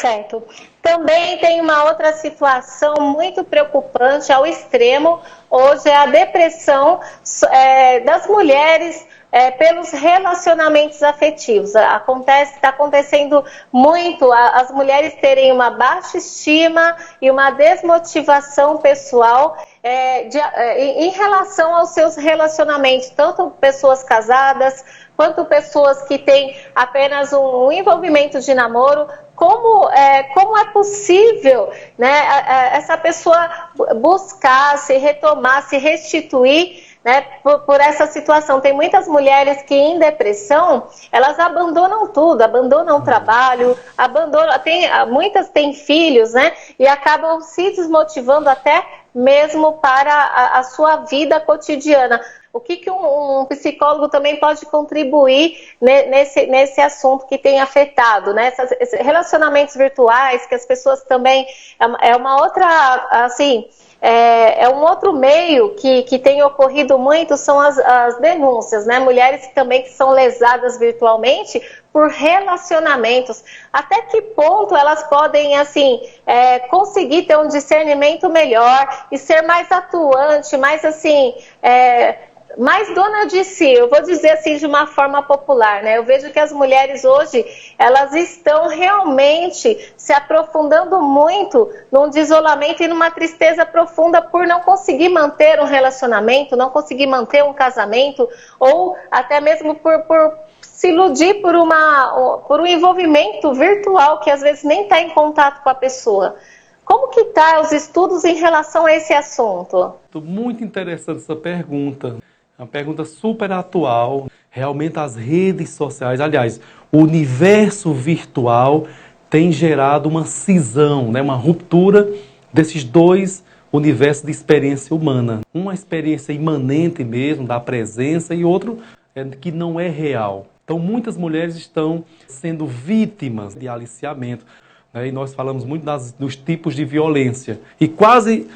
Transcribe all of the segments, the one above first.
Certo. Também tem uma outra situação muito preocupante ao extremo, hoje é a depressão das mulheres pelos relacionamentos afetivos. Está acontecendo muito as mulheres terem uma baixa estima e uma desmotivação pessoal em relação aos seus relacionamentos, tanto pessoas casadas quanto pessoas que têm apenas um envolvimento de namoro. Como é possível, né, essa pessoa buscar, se retomar, se restituir, né, por essa situação? Tem muitas mulheres que em depressão, elas abandonam tudo, abandonam o trabalho, muitas têm filhos, né, e acabam se desmotivando até mesmo para a sua vida cotidiana. O que um psicólogo também pode contribuir nesse assunto que tem afetado, né? Esses relacionamentos virtuais, que as pessoas também... É uma outra, assim... É um outro meio que tem ocorrido muito, são as denúncias, né? Mulheres também que são lesadas virtualmente por relacionamentos. Até que ponto elas podem, assim, conseguir ter um discernimento melhor e ser mais atuante, mais, assim... mais dona de si, eu vou dizer assim de uma forma popular, né? Eu vejo que as mulheres hoje, elas estão realmente se aprofundando muito num desolamento e numa tristeza profunda por não conseguir manter um relacionamento, não conseguir manter um casamento, ou até mesmo por se iludir por um envolvimento virtual que às vezes nem está em contato com a pessoa. Como que tá os estudos em relação a esse assunto? Muito interessante essa pergunta. Uma pergunta super atual. Realmente as redes sociais, aliás, o universo virtual tem gerado uma cisão, né? Uma ruptura desses dois universos de experiência humana. Uma experiência imanente mesmo, da presença, e outro que não é real. Então muitas mulheres estão sendo vítimas de aliciamento. E nós falamos muito dos tipos de violência. E quase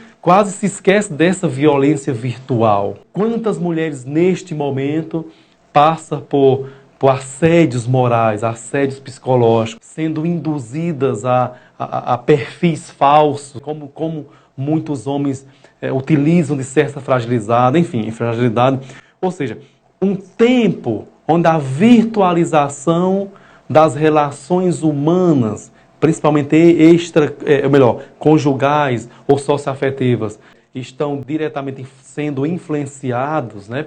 se esquece dessa violência virtual. Quantas mulheres neste momento passam por assédios morais, assédios psicológicos, sendo induzidas a perfis falsos, como muitos homens utilizam de certa fragilidade, enfim, fragilidade. Ou seja, um tempo onde a virtualização das relações humanas, principalmente conjugais ou socioafetivas, estão diretamente sendo influenciados, né,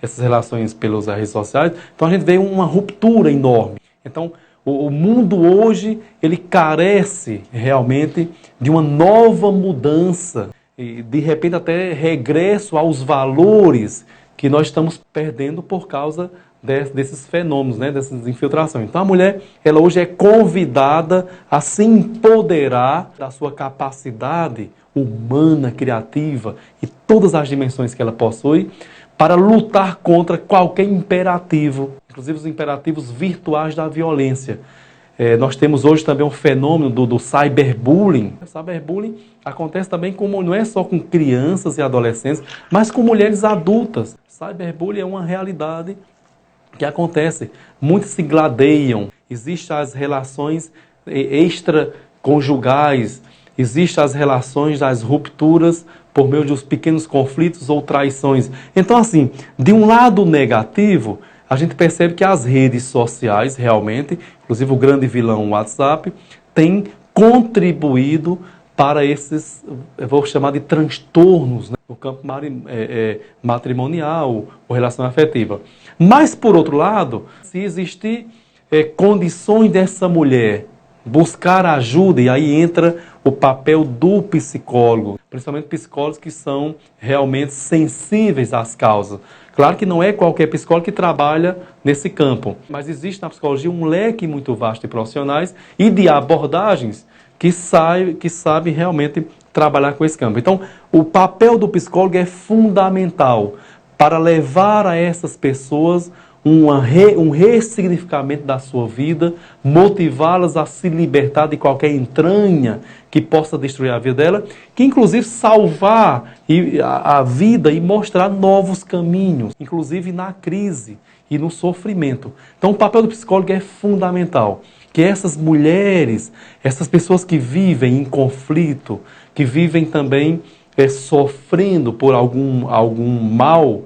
essas relações pelas redes sociais. Então a gente vê uma ruptura enorme. Então o mundo hoje, ele carece realmente de uma nova mudança e de repente até regresso aos valores que nós estamos perdendo por causa desses fenômenos, né, dessas infiltrações. Então a mulher, ela hoje é convidada a se empoderar da sua capacidade humana, criativa e todas as dimensões que ela possui para lutar contra qualquer imperativo, inclusive os imperativos virtuais da violência. Nós temos hoje também um fenômeno do cyberbullying. O cyberbullying acontece também não é só com crianças e adolescentes, mas com mulheres adultas. Cyberbullying é uma realidade que acontece. Muitos se gladeiam, existem as relações extraconjugais, existem as relações das rupturas por meio dos pequenos conflitos ou traições. Então, assim, de um lado negativo, a gente percebe que as redes sociais, realmente, inclusive o grande vilão, o WhatsApp, tem contribuído para esses, eu vou chamar de transtornos, né, no campo matrimonial ou relação afetiva. Mas, por outro lado, se existir condições dessa mulher buscar ajuda, e aí entra o papel do psicólogo, principalmente psicólogos que são realmente sensíveis às causas. Claro que não é qualquer psicólogo que trabalha nesse campo, mas existe na psicologia um leque muito vasto de profissionais e de abordagens que sabe realmente trabalhar com esse campo. Então, o papel do psicólogo é fundamental para levar a essas pessoas um ressignificamento da sua vida, motivá-las a se libertar de qualquer entranha que possa destruir a vida dela, que inclusive salvar a vida e mostrar novos caminhos, inclusive na crise e no sofrimento. Então o papel do psicólogo é fundamental. que essas mulheres, essas pessoas que vivem em conflito, que vivem também sofrendo por algum mal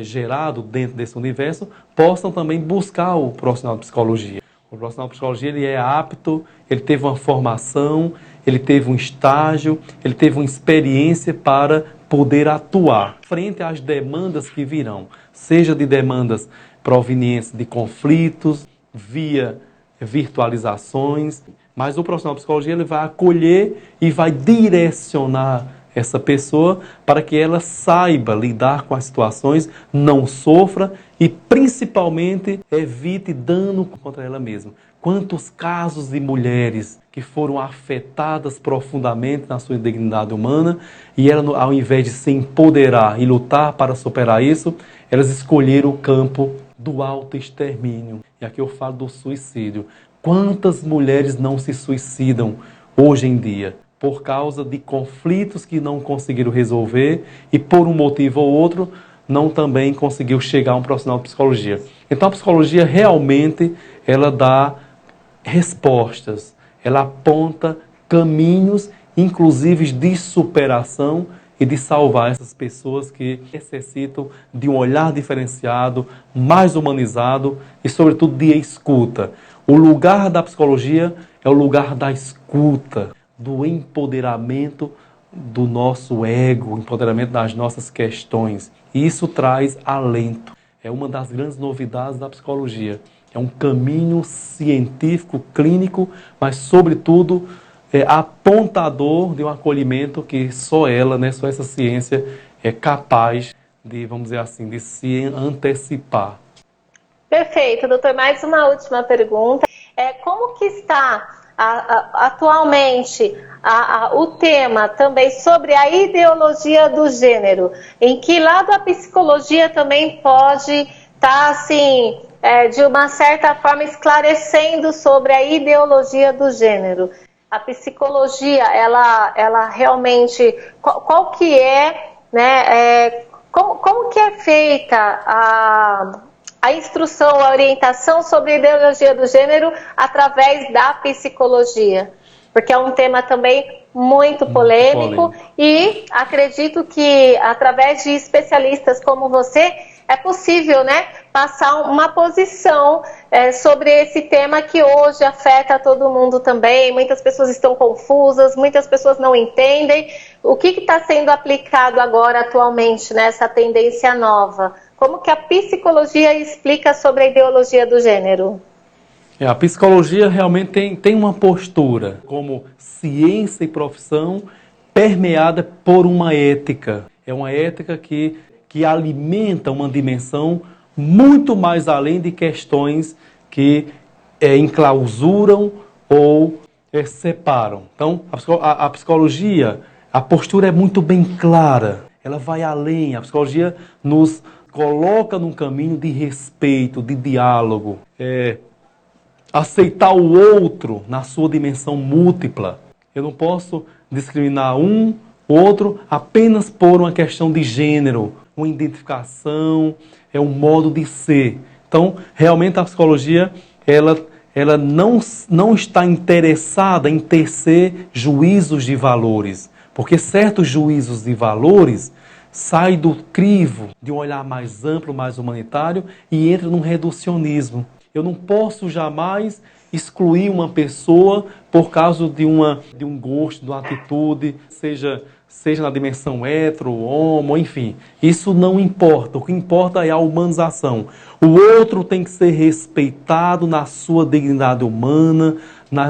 gerado dentro desse universo, possam também buscar o profissional de psicologia. O profissional de psicologia, ele é apto, ele teve uma formação, ele teve um estágio, ele teve uma experiência para poder atuar frente às demandas que virão, seja de demandas provenientes de conflitos, via virtualizações, mas o profissional de psicologia, ele vai acolher e vai direcionar essa pessoa para que ela saiba lidar com as situações, não sofra e principalmente evite dano contra ela mesma. Quantos casos de mulheres que foram afetadas profundamente na sua dignidade humana e elas, ao invés de se empoderar e lutar para superar isso, elas escolheram o campo do autoextermínio. E aqui eu falo do suicídio. Quantas mulheres não se suicidam hoje em dia? Por causa de conflitos que não conseguiram resolver e por um motivo ou outro não também conseguiu chegar a um profissional de psicologia. Então a psicologia realmente ela dá respostas, ela aponta caminhos, inclusive de superação e de salvar essas pessoas que necessitam de um olhar diferenciado, mais humanizado e sobretudo de escuta. O lugar da psicologia é o lugar da escuta, do empoderamento do nosso ego, o empoderamento das nossas questões. E isso traz alento. É uma das grandes novidades da psicologia. É um caminho científico, clínico, mas, sobretudo, apontador de um acolhimento que só ela, né, só essa ciência é capaz de, vamos dizer assim, de se antecipar. Perfeito, doutor. Mais uma última pergunta. Como que está atualmente o tema também sobre a ideologia do gênero? Em que lado a psicologia também pode estar, assim, de uma certa forma, esclarecendo sobre a ideologia do gênero? A psicologia, ela realmente, qual que é, né, como que é feita a instrução, a orientação sobre a ideologia do gênero através da psicologia? Porque é um tema também muito polêmico e acredito que através de especialistas como você é possível, né, passar uma posição sobre esse tema que hoje afeta todo mundo também. Muitas pessoas estão confusas, muitas pessoas não entendem. O que está sendo aplicado agora atualmente nessa tendência nova? Como que a psicologia explica sobre a ideologia do gênero? A psicologia realmente tem uma postura como ciência e profissão permeada por uma ética. É uma ética que alimenta uma dimensão muito mais além de questões que enclausuram ou separam. Então, a psicologia, a postura é muito bem clara. Ela vai além. A psicologia nos coloca num caminho de respeito, de diálogo. Aceitar o outro na sua dimensão múltipla. Eu não posso discriminar outro apenas por uma questão de gênero, uma identificação, um modo de ser. Então, realmente a psicologia, ela não está interessada em tecer juízos de valores, porque certos juízos de valores saem do crivo de um olhar mais amplo, mais humanitário e entram num reducionismo. Eu não posso jamais excluir uma pessoa por causa de um gosto, de uma atitude, seja na dimensão hetero, homo, enfim. Isso não importa. O que importa é a humanização. O outro tem que ser respeitado na sua dignidade humana,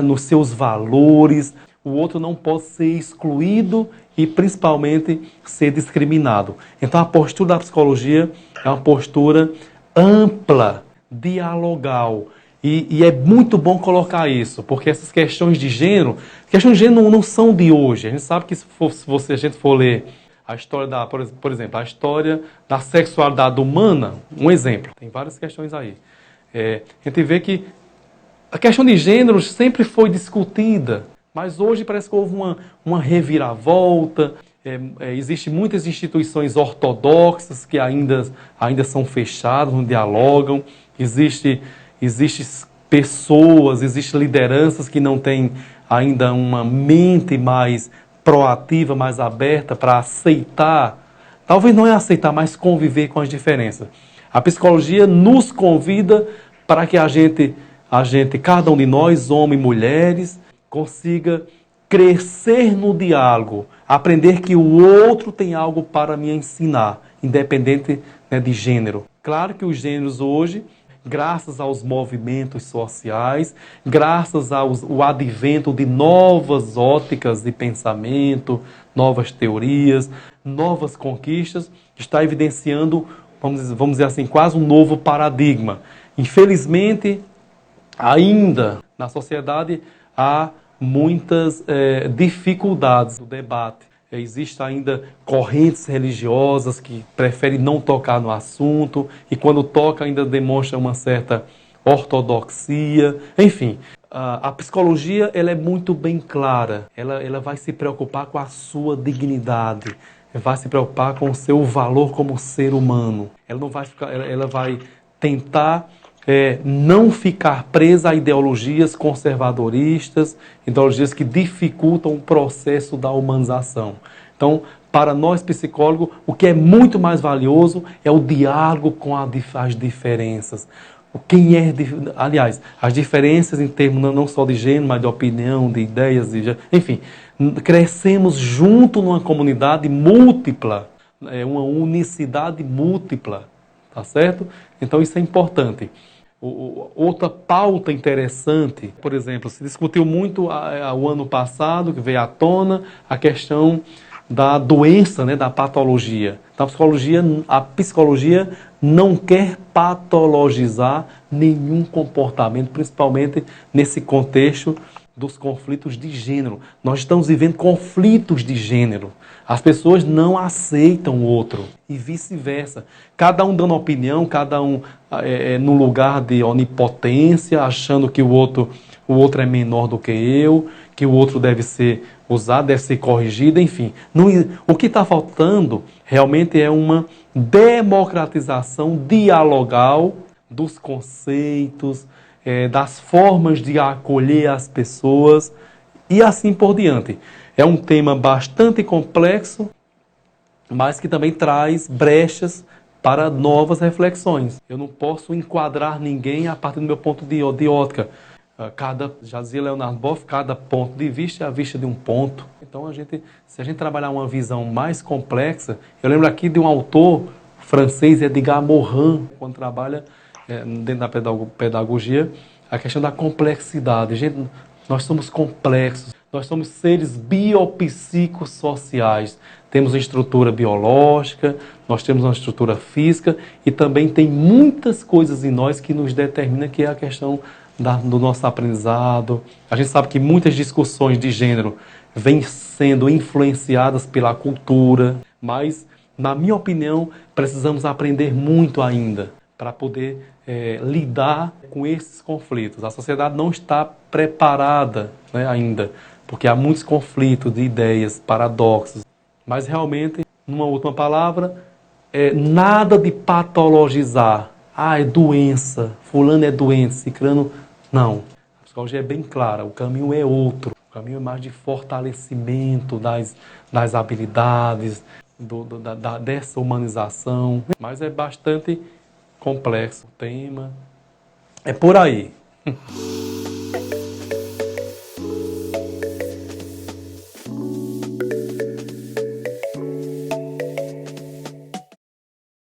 nos seus valores. O outro não pode ser excluído e, principalmente, ser discriminado. Então, a postura da psicologia é uma postura ampla, dialogal. E é muito bom colocar isso, porque essas questões de gênero não são de hoje. A gente sabe que se a gente for ler a história por exemplo, a história da sexualidade humana, um exemplo, tem várias questões aí. A gente vê que a questão de gênero sempre foi discutida, mas hoje parece que houve uma reviravolta. Existem muitas instituições ortodoxas que ainda são fechadas, não dialogam. Existe pessoas, existem lideranças que não têm ainda uma mente mais proativa, mais aberta para aceitar, talvez não é aceitar, mas conviver com as diferenças. A psicologia nos convida para que a gente, cada um de nós, homens e mulheres, consiga crescer no diálogo, aprender que o outro tem algo para me ensinar, independente, né, de gênero. Claro que os gêneros hoje, graças aos movimentos sociais, graças ao advento de novas óticas de pensamento, novas teorias, novas conquistas, está evidenciando, vamos dizer assim, quase um novo paradigma. Infelizmente, ainda na sociedade há muitas dificuldades no debate. Existem ainda correntes religiosas que preferem não tocar no assunto e quando toca ainda demonstra uma certa ortodoxia. Enfim, a psicologia ela é muito bem clara. Ela vai se preocupar com a sua dignidade, vai se preocupar com o seu valor como ser humano. Ela não vai ficar, ela vai tentar não ficar presa a ideologias conservadoristas, ideologias que dificultam o processo da humanização. Então, para nós psicólogos, o que é muito mais valioso é o diálogo com as diferenças. Aliás, as diferenças em termos não só de gênero, mas de opinião, de ideias, enfim, crescemos junto numa comunidade múltipla, uma unicidade múltipla, tá certo? Então isso é importante. Outra pauta interessante, por exemplo, se discutiu muito o ano passado, que veio à tona, a questão da doença, né, da patologia. Então, a psicologia não quer patologizar nenhum comportamento, principalmente nesse contexto dos conflitos de gênero. Nós estamos vivendo conflitos de gênero. As pessoas não aceitam o outro e vice-versa. Cada um dando opinião, cada um no lugar de onipotência, achando que o outro é menor do que eu, que o outro deve ser usado, deve ser corrigido, enfim. O que está faltando realmente é uma democratização dialogal dos conceitos, das formas de acolher as pessoas e assim por diante. É um tema bastante complexo, mas que também traz brechas para novas reflexões. Eu não posso enquadrar ninguém a partir do meu ponto de ótica. Já dizia Leonardo Boff, cada ponto de vista é a vista de um ponto. Então, se a gente trabalhar uma visão mais complexa, eu lembro aqui de um autor francês, Edgar Morin, quando trabalha dentro da pedagogia, a questão da complexidade. Gente, nós somos complexos, nós somos seres biopsicossociais. Temos uma estrutura biológica, nós temos uma estrutura física e também tem muitas coisas em nós que nos determinam, que é a questão do nosso aprendizado. A gente sabe que muitas discussões de gênero vêm sendo influenciadas pela cultura, mas, na minha opinião, precisamos aprender muito ainda para poder lidar com esses conflitos. A sociedade não está preparada, né, ainda, porque há muitos conflitos de ideias, paradoxos. Mas realmente, numa última palavra, nada de patologizar. É doença, fulano é doente, ciclano... Não. A psicologia é bem clara, o caminho é outro. O caminho é mais de fortalecimento das habilidades, dessa humanização. Mas é bastante complexo o tema. É por aí.